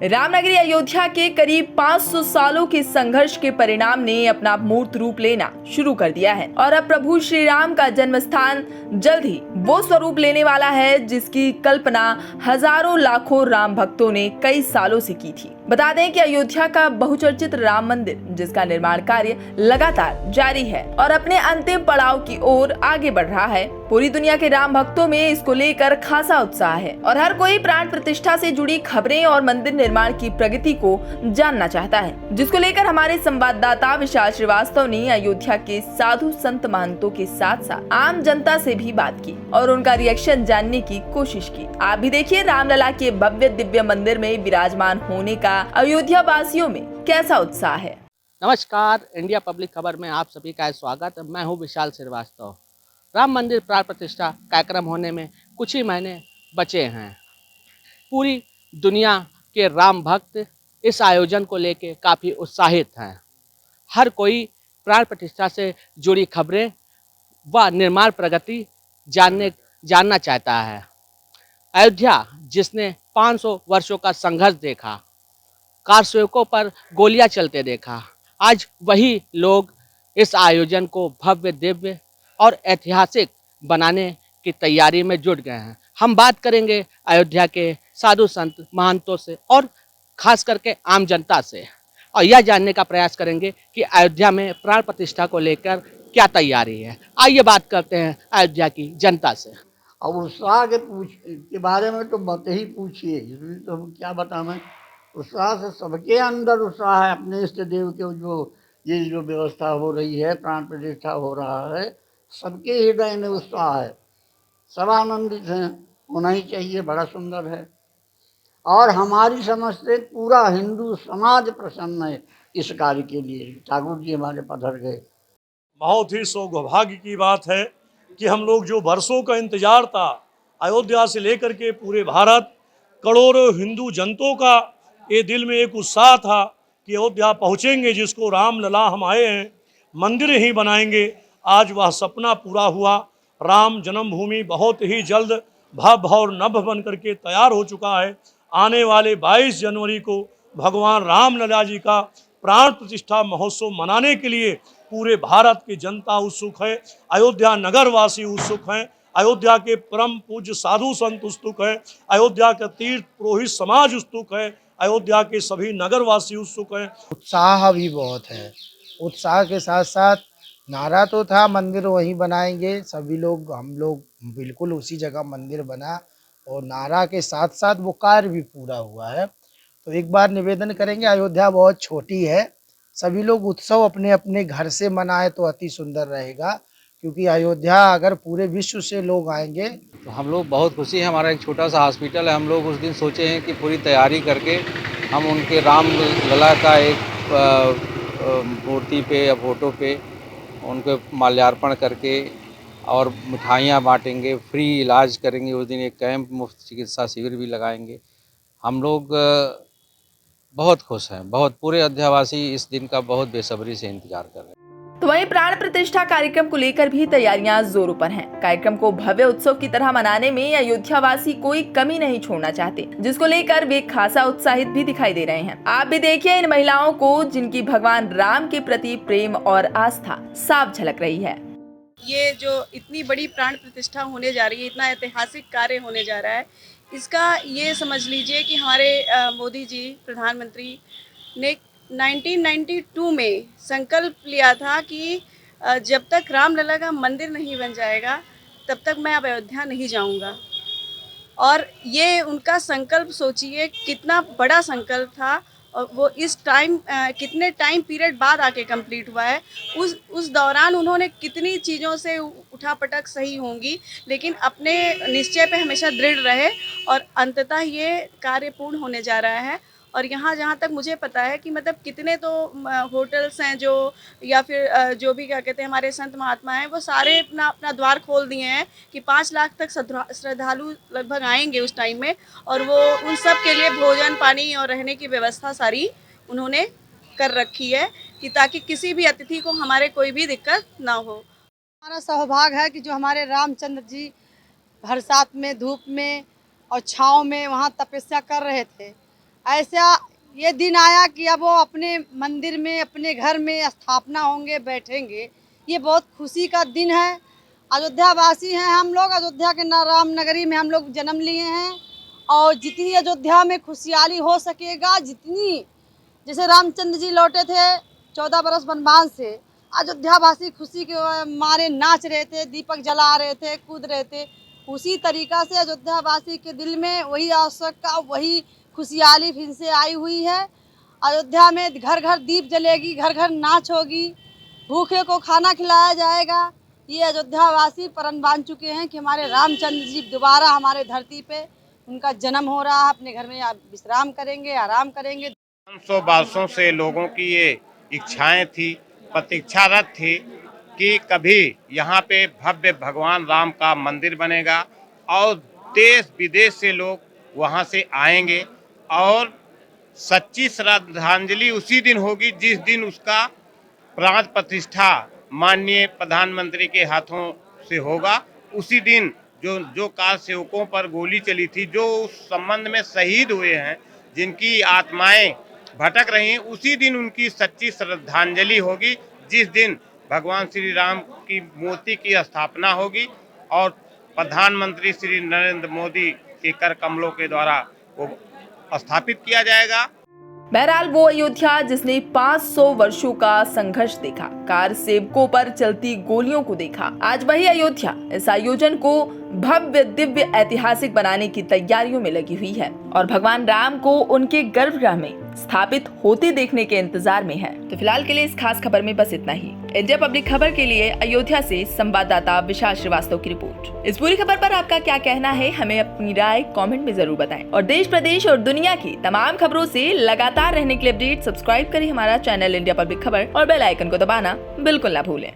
रामनगरी अयोध्या के करीब 500 सालों के संघर्ष के परिणाम ने अपना मूर्त रूप लेना शुरू कर दिया है और अब प्रभु श्री राम का जन्म स्थान जल्द ही वो स्वरूप लेने वाला है जिसकी कल्पना हजारों लाखों राम भक्तों ने कई सालों से की थी। बता दें कि अयोध्या का बहुचर्चित राम मंदिर जिसका निर्माण कार्य लगातार जारी है और अपने अंतिम पड़ाव की ओर आगे बढ़ रहा है। पूरी दुनिया के राम भक्तों में इसको लेकर खासा उत्साह है और हर कोई प्राण प्रतिष्ठा से जुड़ी खबरें और मंदिर निर्माण की प्रगति को जानना चाहता है, जिसको लेकर हमारे संवाददाता विशाल श्रीवास्तव ने अयोध्या के साधु संत महंतों के साथ साथ आम जनता से भी बात की और उनका रिएक्शन जानने की कोशिश की। आप भी देखिए रामलला के भव्य दिव्य मंदिर में विराजमान होने का अयोध्या वासियों में कैसा उत्साह है। नमस्कार, इंडिया पब्लिक खबर में आप सभी का स्वागत। मैं हूं विशाल श्रीवास्तव। राम मंदिर प्राण प्रतिष्ठा कार्यक्रम होने में कुछ ही महीने बचे हैं। पूरी दुनिया के राम भक्त इस आयोजन को लेकर काफ़ी उत्साहित हैं। हर कोई प्राण प्रतिष्ठा से जुड़ी खबरें व निर्माण प्रगति जानना चाहता है। अयोध्या जिसने 500 वर्षों का संघर्ष देखा, कारसेवकों पर गोलियां चलते देखा, आज वही लोग इस आयोजन को भव्य दिव्य और ऐतिहासिक बनाने की तैयारी में जुट गए हैं। हम बात करेंगे अयोध्या के साधु संत महंतों से और खास करके आम जनता से और यह जानने का प्रयास करेंगे कि अयोध्या में प्राण प्रतिष्ठा को लेकर क्या तैयारी है। आइए बात करते हैं अयोध्या की जनता से। अब उत्साह के बारे में तो मत ही पूछिए, इसलिए तो हम क्या बताएं। उत्साह से सबके अंदर उत्साह है। अपने इष्ट देव के जो व्यवस्था हो रही है, प्राण प्रतिष्ठा हो रहा है, सबके हृदय में उत्साह है। सब आनंदित हैं, होना ही चाहिए। बड़ा सुंदर है और हमारी समझ से पूरा हिंदू समाज प्रसन्न है इस कार्य के लिए। ठाकुर जी हमारे पधर गए। बहुत ही सौभाग्य की बात है कि हम लोग जो वर्षों का इंतजार था, अयोध्या से लेकर के पूरे भारत, करोड़ों हिंदू जनतों का ये दिल में एक उत्साह था कि अयोध्या पहुँचेंगे, जिसको रामलला हम आए हैं, मंदिर ही बनाएंगे। आज वह सपना पूरा हुआ। राम जन्मभूमि बहुत ही जल्द भव्य और नभ बन करके तैयार हो चुका है। आने वाले 22 जनवरी को भगवान रामलला जी का प्राण प्रतिष्ठा महोत्सव मनाने के लिए पूरे भारत की जनता उत्सुक है। अयोध्या नगर वासी उत्सुक हैं। अयोध्या के परम पूज्य साधु संत उत्सुक हैं। अयोध्या का तीर्थ पुरोहित समाज उत्सुक है। अयोध्या के सभी नगर वासी उत्सुक हैं। उत्साह भी बहुत है। उत्साह के साथ साथ नारा तो था मंदिर वहीं बनाएंगे, सभी लोग हम लोग बिल्कुल उसी जगह मंदिर बना और नारा के साथ साथ वो कार्य भी पूरा हुआ है। तो एक बार निवेदन करेंगे, अयोध्या बहुत छोटी है, सभी लोग उत्सव अपने अपने घर से मनाए तो अति सुंदर रहेगा, क्योंकि अयोध्या अगर पूरे विश्व से लोग आएंगे तो हम लोग बहुत खुशी है। हमारा एक छोटा सा हॉस्पिटल है। हम लोग उस दिन सोचे हैं कि पूरी तैयारी करके हम उनके राम लला का एक मूर्ति पे या फोटो पे उनको माल्यार्पण करके और मिठाइयाँ बांटेंगे, फ्री इलाज करेंगे। उस दिन एक कैंप मुफ्त चिकित्सा शिविर भी लगाएंगे। हम लोग बहुत खुश हैं। बहुत पूरे अयोध्यावासी इस दिन का बहुत बेसब्री से इंतजार कर रहे हैं। तो वहीं प्राण प्रतिष्ठा कार्यक्रम को लेकर भी तैयारियां जोरों पर हैं। कार्यक्रम को भव्य उत्सव की तरह मनाने में अयोध्यावासी कोई कमी नहीं छोड़ना चाहते, जिसको लेकर वे खासा उत्साहित भी दिखाई दे रहे हैं। आप भी देखिए इन महिलाओं को, जिनकी भगवान राम के प्रति प्रेम और आस्था साफ झलक रही है। ये जो इतनी बड़ी प्राण प्रतिष्ठा होने जा रही है, इतना ऐतिहासिक कार्य होने जा रहा है, इसका ये समझ लीजिए कि हमारे मोदी जी प्रधानमंत्री ने 1992 में संकल्प लिया था कि जब तक रामलला का मंदिर नहीं बन जाएगा तब तक मैं अब अयोध्या नहीं जाऊंगा। और ये उनका संकल्प सोचिए कितना बड़ा संकल्प था और वो इस टाइम कितने टाइम पीरियड बाद आके कंप्लीट हुआ है। उस दौरान उन्होंने कितनी चीज़ों से उठापटक सही होंगी, लेकिन अपने निश्चय पे हमेशा दृढ़ रहे और अंततः ये कार्य पूर्ण होने जा रहा है। और यहाँ जहाँ तक मुझे पता है कि मतलब कितने तो होटल्स हैं जो या फिर जो भी क्या कहते हैं हमारे संत महात्मा हैं, वो सारे अपना अपना द्वार खोल दिए हैं कि 5 लाख तक श्रद्धालु लगभग आएंगे उस टाइम में, और वो उन सब के लिए भोजन पानी और रहने की व्यवस्था सारी उन्होंने कर रखी है कि ताकि किसी भी अतिथि को हमारे कोई भी दिक्कत ना हो। हमारा सौभाग्य है कि जो हमारे रामचंद्र जी बरसात में, धूप में और छाँव में वहाँ तपस्या कर रहे थे, ऐसा ये दिन आया कि अब वो अपने मंदिर में, अपने घर में स्थापना होंगे, बैठेंगे। ये बहुत खुशी का दिन है। अयोध्या वासी हैं हम लोग, अयोध्या के राम नगरी में हम लोग जन्म लिए हैं और जितनी अयोध्या में खुशहाली हो सकेगा, जितनी जैसे रामचंद्र जी लौटे थे 14 बरस वनवास से, अयोध्या वासी खुशी के मारे नाच रहे थे, दीपक जला रहे थे, कूद रहे थे। उसी तरीका से अयोध्या वासी के दिल में वही आवश्यकता, वही खुशहाली फिर से आई हुई है। अयोध्या में घर घर दीप जलेगी, घर घर नाच होगी, भूखे को खाना खिलाया जाएगा। ये अयोध्या वासी प्रण बांध चुके हैं कि हमारे रामचंद्र जी दोबारा हमारे धरती पे उनका जन्म हो रहा है, अपने घर में विश्राम करेंगे, आराम करेंगे। 500 वर्षों से लोगों की ये इच्छाएं थी, प्रतीक्षारत थी कि कभी यहाँ पे भव्य भगवान राम का मंदिर बनेगा और देश विदेश से लोग वहाँ से आएंगे और सच्ची श्रद्धांजलि उसी दिन होगी जिस दिन उसका प्राण प्रतिष्ठा माननीय प्रधानमंत्री के हाथों से होगा। उसी दिन जो कार सेवकों पर गोली चली थी, जो उस संबंध में शहीद हुए हैं, जिनकी आत्माएं भटक रही हैं, उसी दिन उनकी सच्ची श्रद्धांजलि होगी जिस दिन भगवान श्री राम की मूर्ति की स्थापना होगी और प्रधानमंत्री श्री नरेंद्र मोदी के कर कमलों के द्वारा वो स्थापित किया जाएगा। बहरहाल वो अयोध्या जिसने 500 वर्षों का संघर्ष देखा, कार सेवकों पर चलती गोलियों को देखा, आज वही अयोध्या इस आयोजन को भव्य दिव्य ऐतिहासिक बनाने की तैयारियों में लगी हुई है और भगवान राम को उनके गर्भगृह में स्थापित होते देखने के इंतजार में है। तो फिलहाल के लिए इस खास खबर में बस इतना ही। इंडिया पब्लिक खबर के लिए अयोध्या से संवाददाता विशाल श्रीवास्तव की रिपोर्ट। इस पूरी खबर पर आपका क्या कहना है, हमें अपनी राय कमेंट में जरूर बताएं और देश प्रदेश और दुनिया की तमाम खबरों से लगातार रहने के लिए अपडेट सब्सक्राइब करें हमारा चैनल इंडिया पब्लिक खबर और बेल आइकन को दबाना बिल्कुल ना भूलें।